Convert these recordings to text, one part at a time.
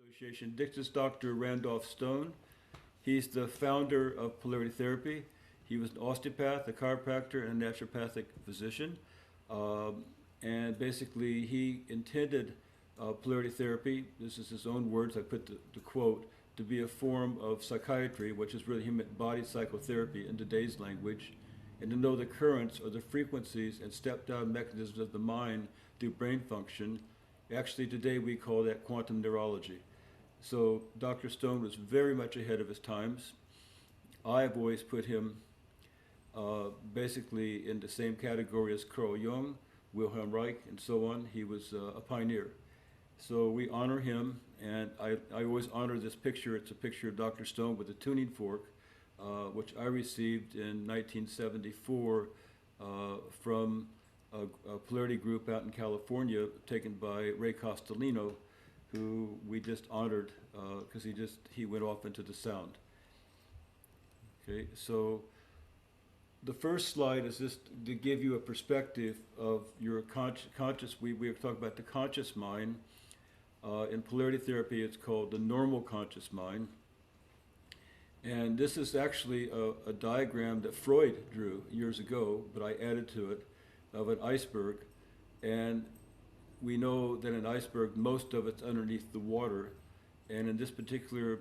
Association. This is Dr. Randolph Stone. He's the founder of polarity therapy. He was an osteopath, a chiropractor, and a naturopathic physician. And basically, he intended polarity therapy, this is his own words, I put the quote, to be a form of psychiatry, which is really human-bodied psychotherapy in today's language, and to know the currents or the frequencies and step-down mechanisms of the mind through brain function. Actually, today we call that quantum neurology. So Dr. Stone was very much ahead of his times. I've always put him basically in the same category as Carl Jung, Wilhelm Reich, and so on. He was a pioneer. So we honor him, and I always honor this picture. It's a picture of Dr. Stone with a tuning fork, which I received in 1974 from a polarity group out in California taken by Ray Costolino, who we just honored because he went off into the sound. Okay, so the first slide is just to give you a perspective of your conscious. We are talking about the conscious mind. In polarity therapy, it's called the normal conscious mind. And this is actually a diagram that Freud drew years ago, but I added to it, of an iceberg. And we know that an iceberg, most of it's underneath the water. And in this particular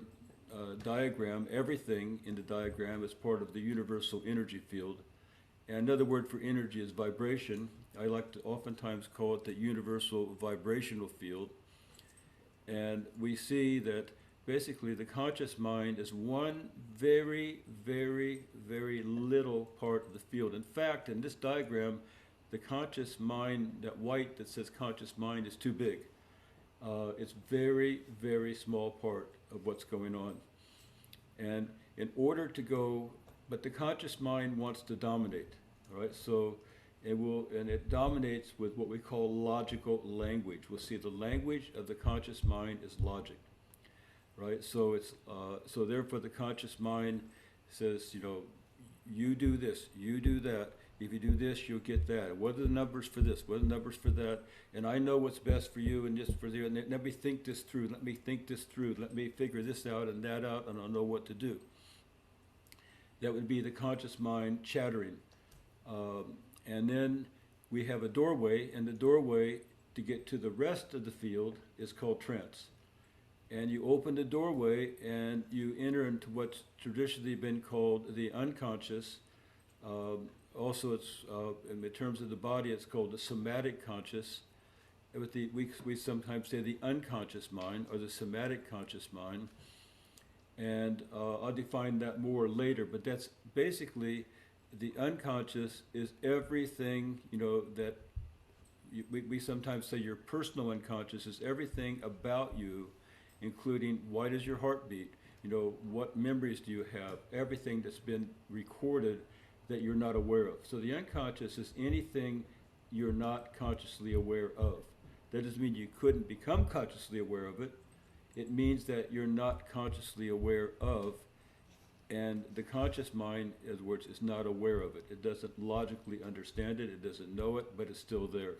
diagram, everything in the diagram is part of the universal energy field. And another word for energy is vibration. I like to oftentimes call it the universal vibrational field. And we see that basically the conscious mind is one very, very, very little part of the field. In fact, in this diagram, the conscious mind, that white that says conscious mind, is too big. It's very, very small part of what's going on. And in order to go, but the conscious mind wants to dominate, all right? So it dominates with what we call logical language. We'll see the language of the conscious mind is logic, right? So so therefore the conscious mind says, you do this, you do that. If you do this, you'll get that. What are the numbers for this? What are the numbers for that? And I know what's best for you and this for you. And let me think this through. Let me think this through. Let me figure this out and that out, and I'll know what to do. That would be the conscious mind chattering. And then we have a doorway, and the doorway to get to the rest of the field is called trance. And you open the doorway and you enter into what's traditionally been called the unconscious. Also, it's in terms of the body, it's called the somatic conscious. We sometimes say the unconscious mind or the somatic conscious mind. And I'll define that more later, but that's basically the unconscious is everything, that we sometimes say your personal unconscious is everything about you, including why does your heart beat, what memories do you have, everything that's been recorded that you're not aware of. So the unconscious is anything you're not consciously aware of. That doesn't mean you couldn't become consciously aware of it. It means that you're not consciously aware of, and the conscious mind, in other words, is not aware of it. It doesn't logically understand it, it doesn't know it, but it's still there.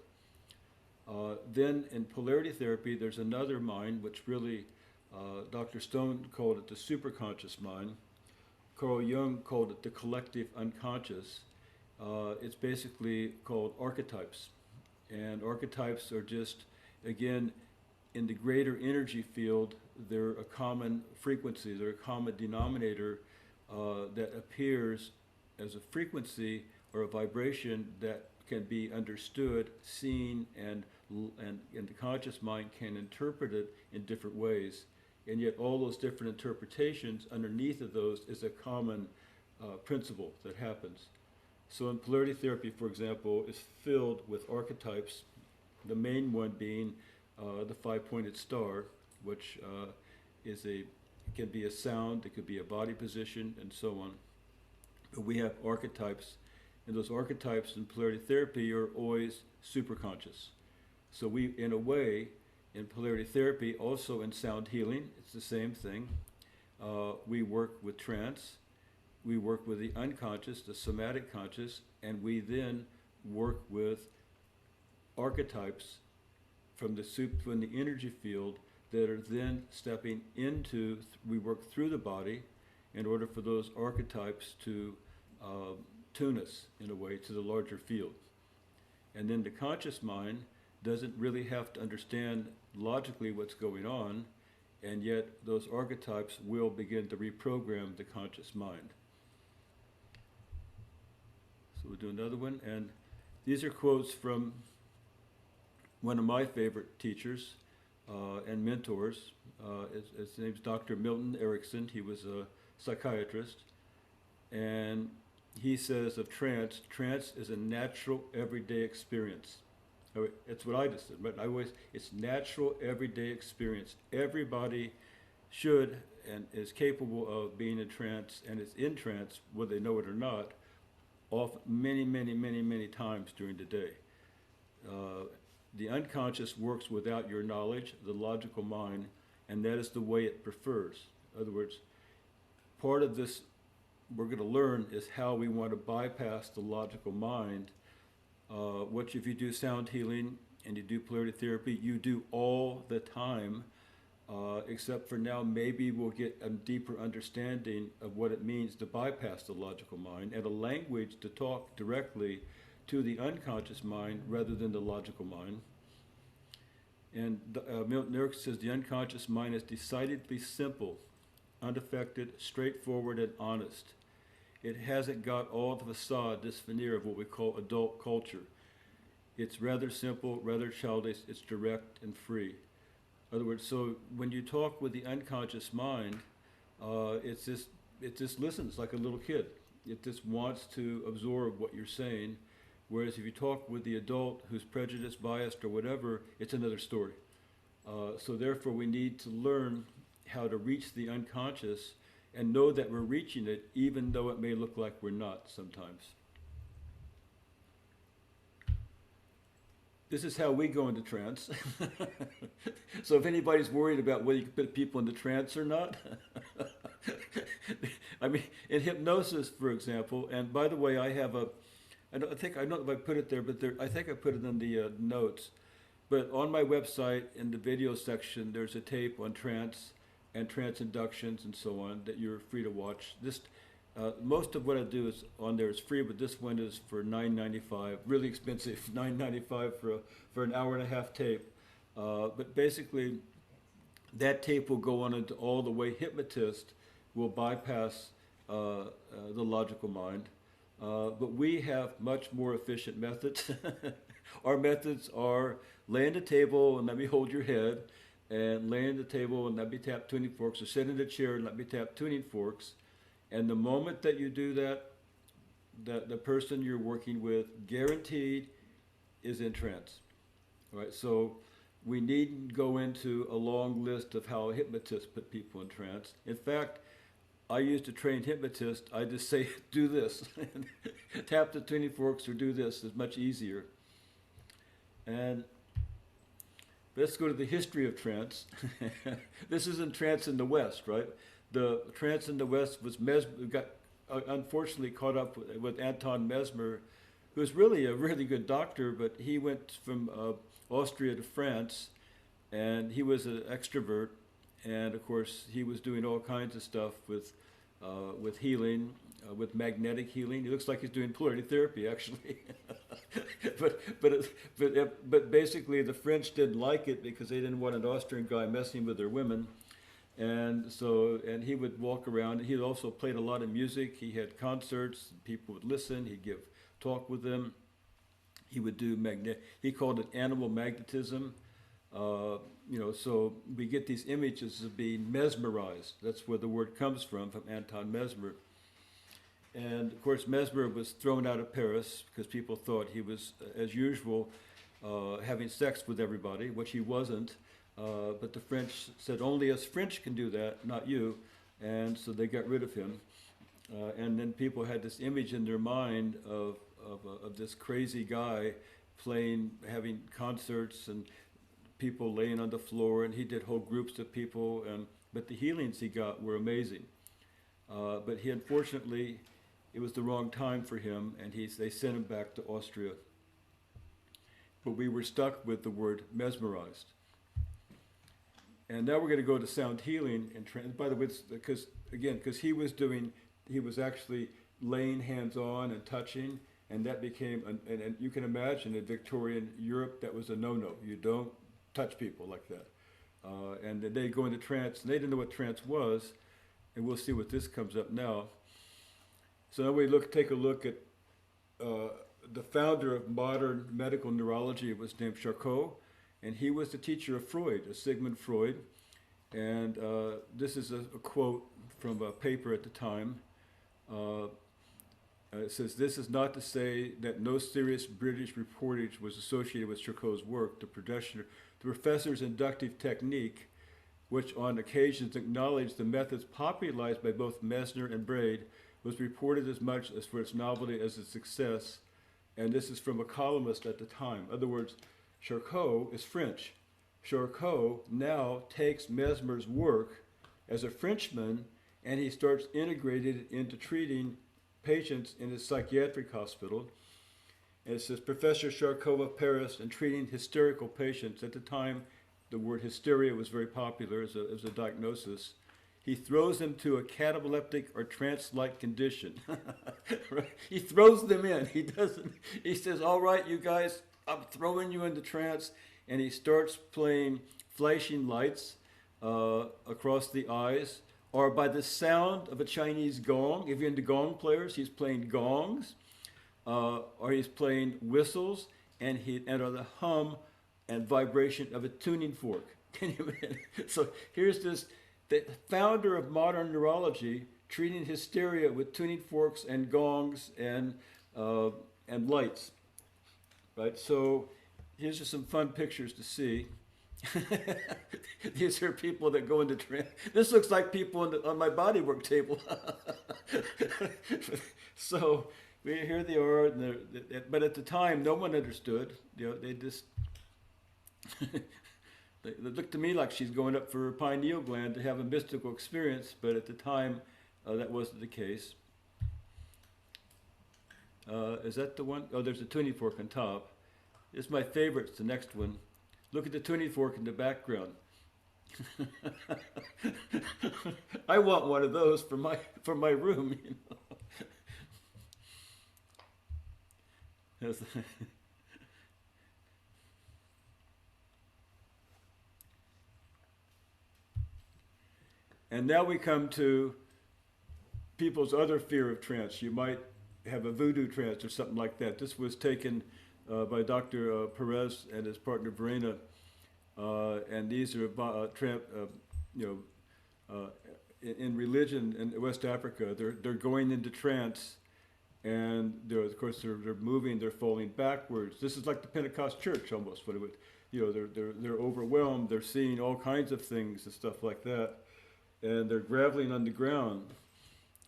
Then in polarity therapy, there's another mind, which really, Dr. Stone called it the superconscious mind. Carl Jung called it the collective unconscious. It's basically called archetypes. And archetypes are just, again, in the greater energy field, they're a common frequency, they're a common denominator that appears as a frequency or a vibration that can be understood, seen, and the conscious mind can interpret it in different ways. And yet all those different interpretations underneath of those is a common principle that happens. So in polarity therapy, for example, is filled with archetypes, the main one being the five-pointed star, which can be a sound, it could be a body position, and so on. But we have archetypes, and those archetypes in polarity therapy are always superconscious. So we, in a way, in polarity therapy, also in sound healing, it's the same thing. We work with trance, we work with the unconscious, the somatic conscious, and we then work with archetypes from the energy field that are then stepping into, we work through the body in order for those archetypes to tune us in a way to the larger field. And then the conscious mind doesn't really have to understand logically what's going on, and yet those archetypes will begin to reprogram the conscious mind. So we'll do another one, and these are quotes from one of my favorite teachers and mentors. His name's Dr. Milton Erickson. He was a psychiatrist, and he says of trance, trance is a natural everyday experience. It's what I just said, but it's natural everyday experience. Everybody should and is capable of being in trance, and is in trance, whether they know it or not, often many times during the day. The unconscious works without your knowledge, the logical mind, and that is the way it prefers. In other words, part of this we're going to learn is how we want to bypass the logical mind, which if you do sound healing and you do polarity therapy, you do all the time, except for now maybe we'll get a deeper understanding of what it means to bypass the logical mind and a language to talk directly to the unconscious mind rather than the logical mind. And Milton Erickson says the unconscious mind is decidedly simple, unaffected, straightforward, and honest. It hasn't got all the facade, this veneer of what we call adult culture. It's rather simple, rather childish, it's direct and free. In other words, so when you talk with the unconscious mind, it just listens like a little kid. It just wants to absorb what you're saying. Whereas if you talk with the adult who's prejudiced, biased, or whatever, it's another story. So therefore we need to learn how to reach the unconscious and know that we're reaching it even though it may look like we're not sometimes. This is how we go into trance. So if anybody's worried about whether you can put people into trance or not, I mean, in hypnosis, for example, and by the way, I have I don't know if I put it there, but I think I put it in the notes. But on my website, in the video section, there's a tape on trance and trance inductions and so on that you're free to watch. This, most of what I do is on there is free, but this one is for $9.95, really expensive, $9.95 for an hour and a half tape. But basically, that tape will go on into all the way hypnotist will bypass the logical mind. But we have much more efficient methods. Our methods are lay on the table and let me hold your head, and lay on the table and let me tap tuning forks, or sit in a chair and let me tap tuning forks. And the moment that you do that, the person you're working with guaranteed is in trance. All right, so we needn't go into a long list of how hypnotists put people in trance. In fact, I used to train hypnotists. I just say, do this. Tap the tuning forks or do this. It's much easier. And let's go to the history of trance. This isn't trance in the West, right? The trance in the West was got unfortunately caught up with Anton Mesmer, who's really a really good doctor, but he went from Austria to France, and he was an extrovert. And of course, he was doing all kinds of stuff with healing, with magnetic healing. He looks like he's doing polarity therapy, actually. but basically, the French didn't like it because they didn't want an Austrian guy messing with their women. And so, and he would walk around. He also played a lot of music. He had concerts. People would listen. He'd give talk with them. He would do he called it animal magnetism. So we get these images of being mesmerized. That's where the word comes from Anton Mesmer. And of course, Mesmer was thrown out of Paris because people thought he was, as usual, having sex with everybody, which he wasn't. But the French said, only us French can do that, not you. And so they got rid of him. And then people had this image in their mind of this crazy guy having concerts and people laying on the floor, and he did whole groups of people, but the healings he got were amazing. But he unfortunately, it was the wrong time for him, and they sent him back to Austria. But we were stuck with the word mesmerized. And now we're going to go to sound healing and trance. By the way, because he was actually laying hands on and touching, and that became, and you can imagine in Victorian Europe that was a no-no. You don't touch people like that. And then they go into trance, and they didn't know what trance was, and we'll see what this comes up now. So now we take a look at the founder of modern medical neurology. Was named Charcot, and he was the teacher of Freud, Sigmund Freud. And this is a quote from a paper at the time. It says, "This is not to say that no serious British reportage was associated with Charcot's work. The professor's inductive technique, which on occasions acknowledged the methods popularized by both Mesmer and Braid, was reported as much as for its novelty as its success." And this is from a columnist at the time. In other words, Charcot is French. Charcot now takes Mesmer's work as a Frenchman, and he starts integrating it into treating patients in his psychiatric hospital. And it says, Professor Charcot of Paris and treating hysterical patients. At the time, the word hysteria was very popular as a diagnosis. He throws them to a cataleptic or trance-like condition. Right? He throws them in. He doesn't. He says, all right, you guys, I'm throwing you into trance. And he starts playing flashing lights across the eyes, or by the sound of a Chinese gong. If you're into gong players, he's playing gongs, or he's playing whistles, and or the hum and vibration of a tuning fork. So here's this, the founder of modern neurology treating hysteria with tuning forks and gongs and lights, right? So here's just some fun pictures to see. These are people that go into trance. This looks like people on my bodywork table. So here they are, but at the time, no one understood. You know, they just they looked to me like she's going up for her pineal gland to have a mystical experience, but at the time, that wasn't the case. Is that the one? Oh, there's a tuning fork on top. It's my favorite. It's the next one. Look at the tuning fork in the background. I want one of those for my room. You know. And now we come to people's other fear of trance. You might have a voodoo trance or something like that. This was taken by Dr. Perez and his partner Verena, and these are in religion in West Africa. They're going into trance, and they're moving. They're falling backwards. This is like the Pentecost church almost. When it would, they're overwhelmed. They're seeing all kinds of things and stuff like that, and they're groveling on the ground.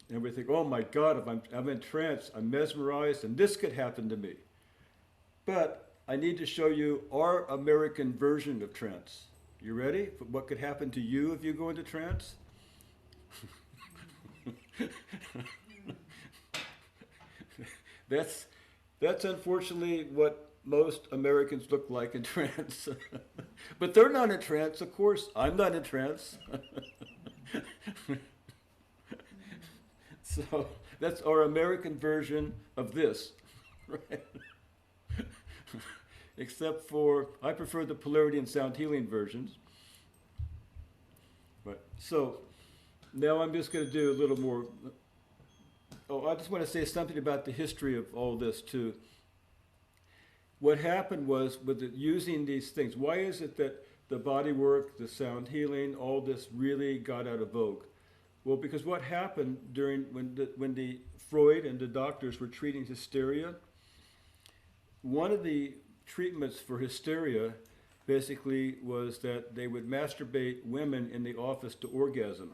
And we think, oh my God, if I'm in trance, I'm mesmerized, and this could happen to me. But I need to show you our American version of trance. You ready? What could happen to you if you go into trance? That's unfortunately what most Americans look like in trance. But they're not in trance, of course. I'm not in trance. So that's our American version of this, right? Except for, I prefer the polarity and sound healing versions. Right. So now I'm just going to do a little more. Oh, I just want to say something about the history of all this too. What happened was with using these things, why is it that the body work, the sound healing, all this really got out of vogue? Well, because what happened when the Freud and the doctors were treating hysteria, one of the treatments for hysteria basically was that they would masturbate women in the office to orgasm,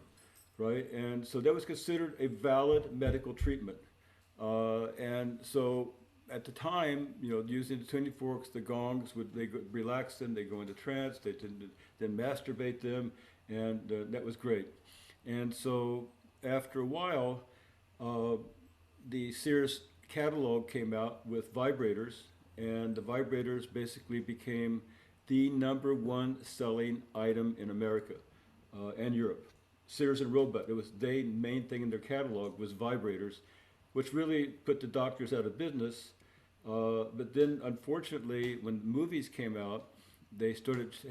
right? And so that was considered a valid medical treatment. And so at the time, using the tuning forks, the gongs, they relax them, they go into trance, they then masturbate them, and that was great. And so after a while, the Sears catalog came out with vibrators, and the vibrators basically became the #1 selling item in America and Europe. Sears and Roebuck, it was the main thing in their catalog was vibrators, which really put the doctors out of business. But then, unfortunately, when movies came out, they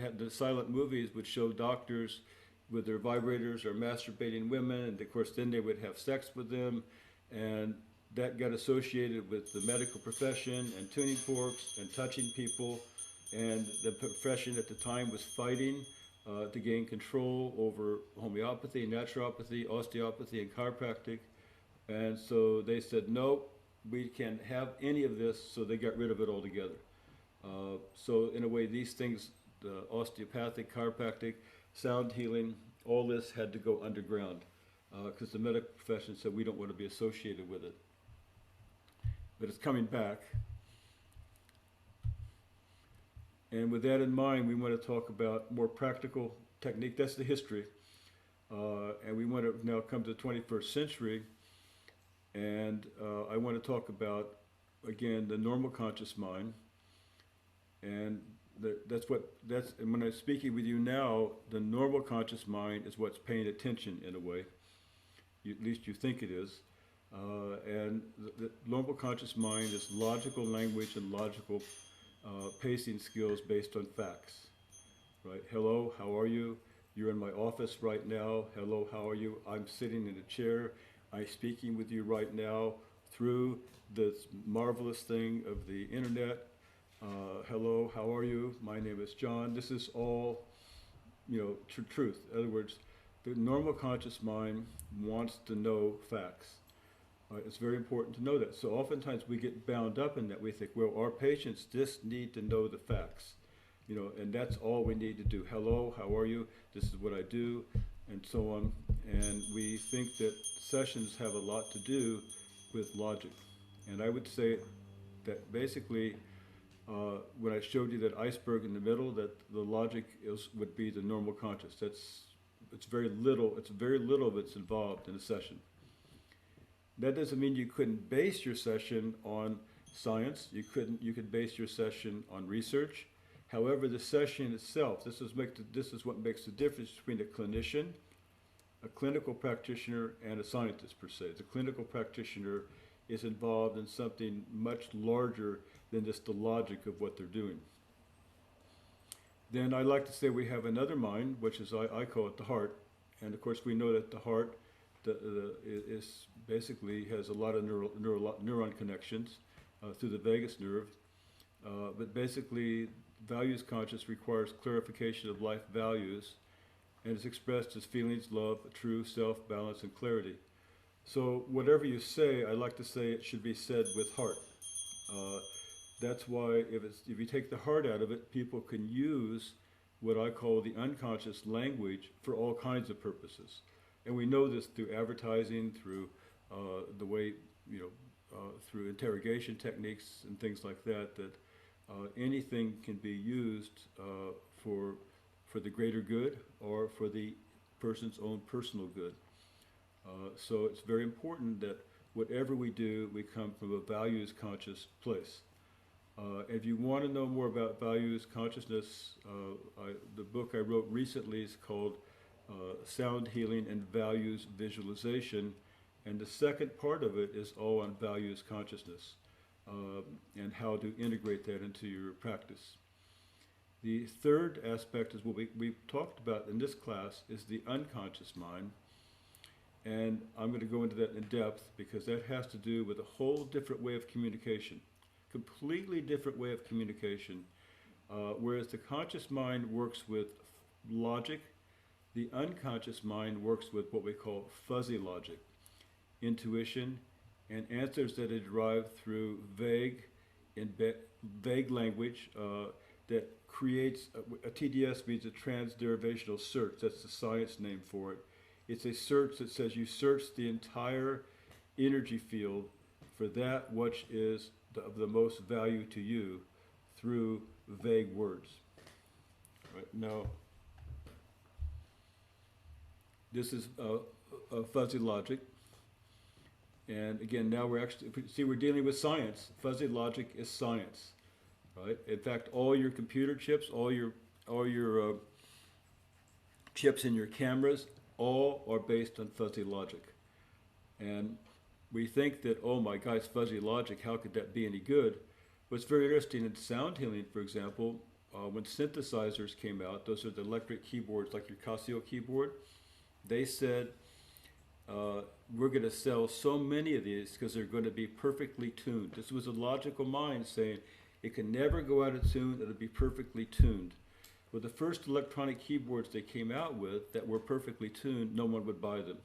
had the silent movies would show doctors with their vibrators or masturbating women, and of course then they would have sex with them, and that got associated with the medical profession and tuning forks and touching people, and the profession at the time was fighting to gain control over homeopathy, naturopathy, osteopathy, and chiropractic, and so they said, no, we can't have any of this, so they got rid of it altogether. So in a way, these things, the osteopathic, chiropractic, sound healing, all this had to go underground because the medical profession said we don't want to be associated with it. But it's coming back. And with that in mind, we want to talk about more practical technique. That's the history. And we want to now come to the 21st century. And I want to talk about, again, the normal conscious mind. And and when I'm speaking with you now, the normal conscious mind is what's paying attention in a way. At least you think it is. And the normal conscious mind is logical language and logical pacing skills based on facts. Right? Hello, how are you? You're in my office right now. Hello, how are you? I'm sitting in a chair. I'm speaking with you right now through this marvelous thing of the internet. Hello, how are you? My name is John. This is all, truth. In other words, the normal conscious mind wants to know facts. It's very important to know that. So oftentimes we get bound up in that. We think, well, our patients just need to know the facts, and that's all we need to do. Hello, how are you? This is what I do, and so on. And we think that sessions have a lot to do with logic. And I would say that basically, when I showed you that iceberg in the middle, that the logic would be the normal conscious. It's very little of it's involved in a session. That doesn't mean you couldn't base your session on science. You could base your session on research. However, the session itself, this is what makes the difference between a clinician, a clinical practitioner, and a scientist per se. The clinical practitioner is involved in something much larger than just the logic of what they're doing. Then I like to say we have another mind, which is I call it the heart, and of course we know that the heart is basically has a lot of neuron connections through the vagus nerve, but basically values conscious requires clarification of life values, and is expressed as feelings, love, true self, balance, and clarity. So whatever you say, I like to say it should be said with heart. That's why if you take the heart out of it, people can use what I call the unconscious language for all kinds of purposes. And we know this through advertising, through the way, through interrogation techniques and things like that, that anything can be used for the greater good or for the person's own personal good. So it's very important that whatever we do, we come from a values conscious place. If you want to know more about values consciousness, the book I wrote recently is called Sound Healing and Values Visualization, and the second part of it is all on values consciousness and how to integrate that into your practice. The third aspect is what we've talked about in this class is the unconscious mind, and I'm going to go into that in depth because that has to do with a whole different way of communication, completely different way of communication. Whereas the conscious mind works with logic, the unconscious mind works with what we call fuzzy logic, intuition, and answers that are derived through vague language that creates a TDS means a transderivational search. That's the science name for it. It's a search that says you search the entire energy field for that which is of the most value to you through vague words. Right now, this is a fuzzy logic. And again, now we're dealing with science. Fuzzy logic is science. right? In fact, all your computer chips, all your chips in your cameras, all are based on fuzzy logic. And we think that, oh my gosh, fuzzy logic, how could that be any good? What's very interesting in sound healing, for example, when synthesizers came out, those are the electric keyboards like your Casio keyboard, they said, we're going to sell so many of these because they're going to be perfectly tuned. This was a logical mind saying it can never go out of tune, it'll be perfectly tuned. Well, the first electronic keyboards they came out with that were perfectly tuned, no one would buy them.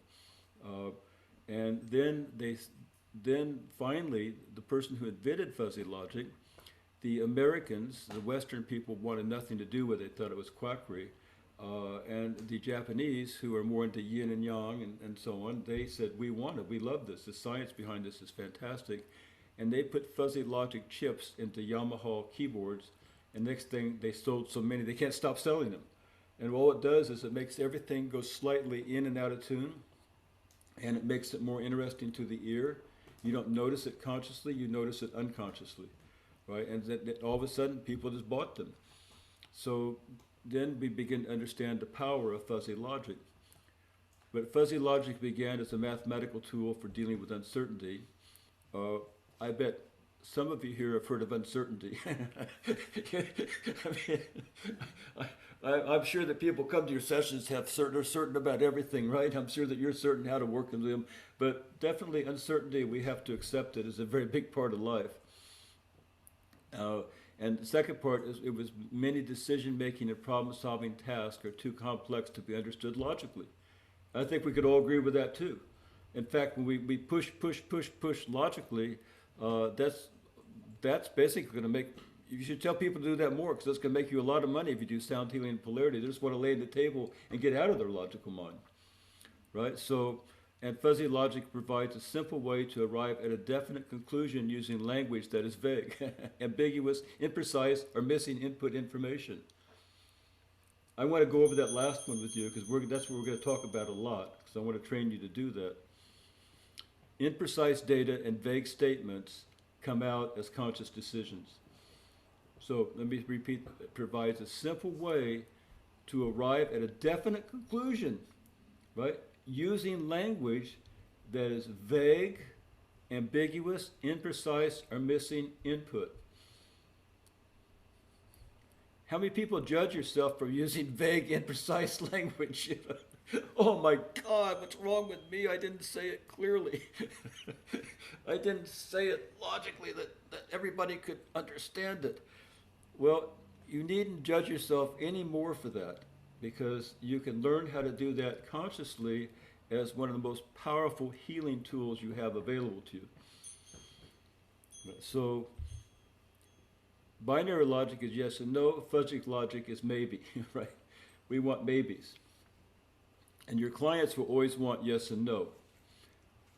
And then finally, the person who invented fuzzy logic, the Americans, the Western people wanted nothing to do with it, thought it was quackery. And the Japanese, who are more into yin and yang and so on, they said, we want it, we love this, the science behind this is fantastic. And they put fuzzy logic chips into Yamaha keyboards, and next thing, they sold so many, they can't stop selling them. And all it does is it makes everything go slightly in and out of tune, and it makes it more interesting to the ear. You don't notice it consciously, you notice it unconsciously, right? And that all of a sudden, people just bought them. So then we begin to understand the power of fuzzy logic. But fuzzy logic began as a mathematical tool for dealing with uncertainty. I bet some of you here have heard of uncertainty. I'm sure that people come to your sessions are certain about everything, right? I'm sure that you're certain how to work with them. But definitely uncertainty, we have to accept it as a very big part of life. And the second part is it was many decision-making and problem-solving tasks are too complex to be understood logically. I think we could all agree with that too. In fact, when we push logically, that's basically going to make, you should tell people to do that more, because that's going to make you a lot of money if you do sound healing and polarity. They just want to lay on the table and get out of their logical mind, right? So, and fuzzy logic provides a simple way to arrive at a definite conclusion using language that is vague, ambiguous, imprecise, or missing input information. I want to go over that last one with you because that's what we're going to talk about a lot, because I want to train you to do that. Imprecise data and vague statements come out as conscious decisions. So let me repeat, it provides a simple way to arrive at a definite conclusion, right? Using language that is vague, ambiguous, imprecise, or missing input. How many people judge yourself for using vague, imprecise language? Oh my God, what's wrong with me? I didn't say it clearly. I didn't say it logically that everybody could understand it. Well, you needn't judge yourself anymore for that, because you can learn how to do that consciously as one of the most powerful healing tools you have available to you. So, binary logic is yes and no, fuzzy logic is maybe, right? We want maybes. And your clients will always want yes and no.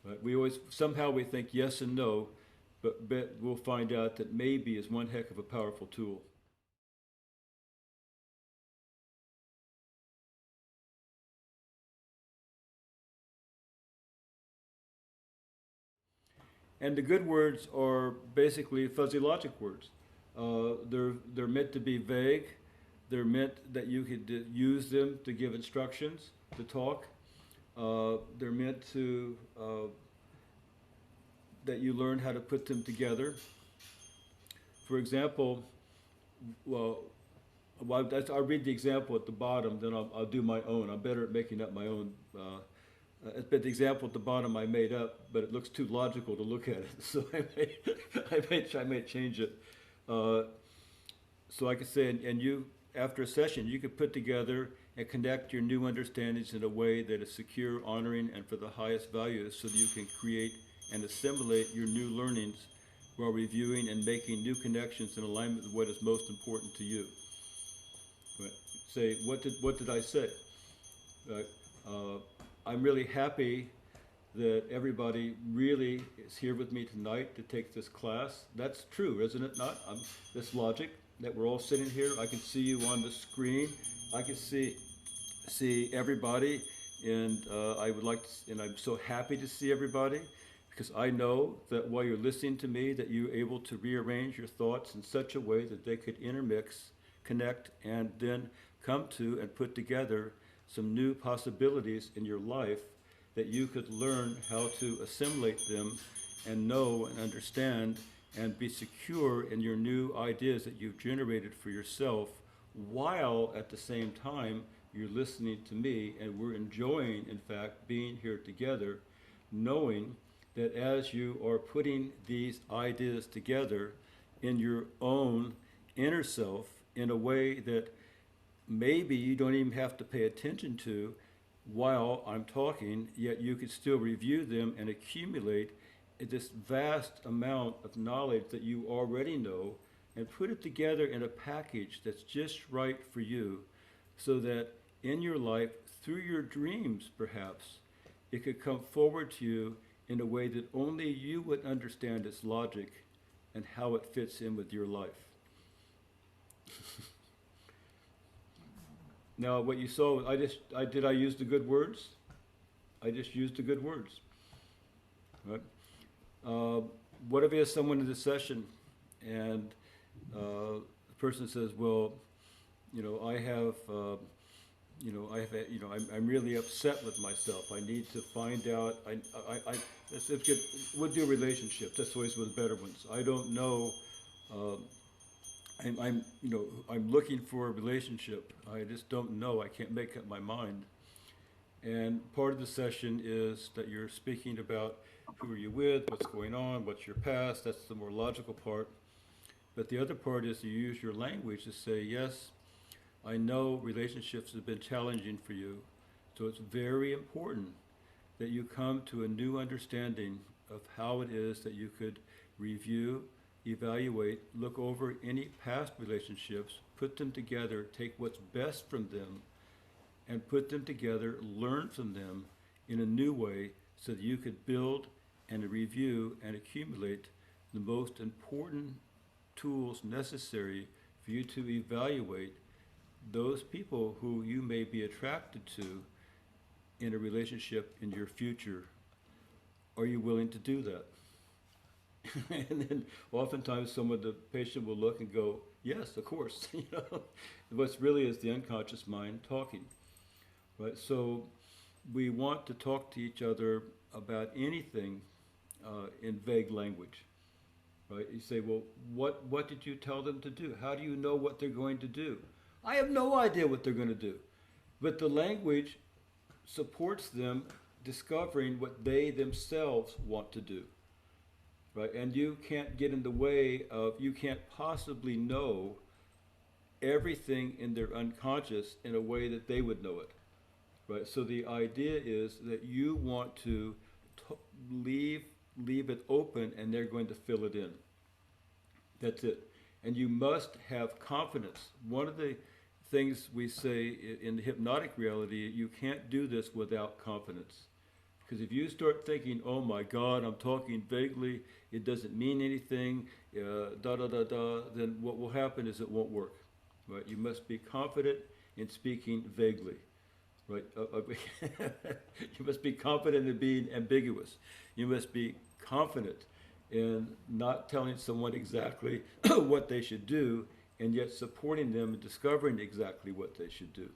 Right? Somehow we think yes and no, but we'll find out that maybe is one heck of a powerful tool. And the good words are basically fuzzy logic words. They're meant to be vague. They're meant that you could use them to give instructions, to talk. They're meant to that you learn how to put them together. For example, I'll read the example at the bottom, then I'll do my own. I'm better at making up my own. But the example at the bottom I made up, but it looks too logical to look at it, so I may change it. So I could say, and you, after a session, you could put together and connect your new understandings in a way that is secure, honoring, and for the highest values, so that you can create and assimilate your new learnings while reviewing and making new connections in alignment with what is most important to you. Right. Say, what did I say? Right. I'm really happy that everybody really is here with me tonight to take this class. That's true, isn't it not? This logic that we're all sitting here, I can see you on the screen. I can see everybody, and I would like to, and I'm so happy to see everybody, because I know that while you're listening to me, that you're able to rearrange your thoughts in such a way that they could intermix, connect, and then come to and put together some new possibilities in your life that you could learn how to assimilate them and know and understand and be secure in your new ideas that you've generated for yourself, while at the same time you're listening to me, and we're enjoying, in fact, being here together, knowing that as you are putting these ideas together in your own inner self in a way that maybe you don't even have to pay attention to while I'm talking, yet you could still review them and accumulate this vast amount of knowledge that you already know and put it together in a package that's just right for you, so that in your life, through your dreams perhaps, it could come forward to you in a way that only you would understand its logic and how it fits in with your life. Now, what you saw, did I use the good words? I just used the good words. Right? What if you have someone in this session and the person says, well, I have, I'm really upset with myself. I need to find out, it's good. We'll do relationships. That's always one of the better ones. I don't know, I'm looking for a relationship. I just don't know. I can't make up my mind. And part of the session is that you're speaking about who are you with, what's going on, what's your past. That's the more logical part. But the other part is you use your language to say, yes, I know relationships have been challenging for you. So it's very important that you come to a new understanding of how it is that you could review, evaluate, look over any past relationships, put them together, take what's best from them, and put them together, learn from them in a new way so that you could build and review and accumulate the most important tools necessary for you to evaluate those people who you may be attracted to in a relationship in your future. Are you willing to do that? And then oftentimes some of the patient will look and go, yes, of course. What's really is the unconscious mind talking. Right? So we want to talk to each other about anything in vague language. Right? You say, well, what did you tell them to do? How do you know what they're going to do? I have no idea what they're going to do. But the language supports them discovering what they themselves want to do. Right? And you can't get in the way of, you can't possibly know everything in their unconscious in a way that they would know it. Right? So the idea is that you want to leave it open and they're going to fill it in. That's it. And you must have confidence. One of the things we say in the hypnotic reality, you can't do this without confidence. Because if you start thinking, oh my God, I'm talking vaguely, it doesn't mean anything, then what will happen is it won't work. Right? You must be confident in speaking vaguely. Right? You must be confident in being ambiguous. You must be confident in not telling someone exactly what they should do, and yet supporting them in discovering exactly what they should do.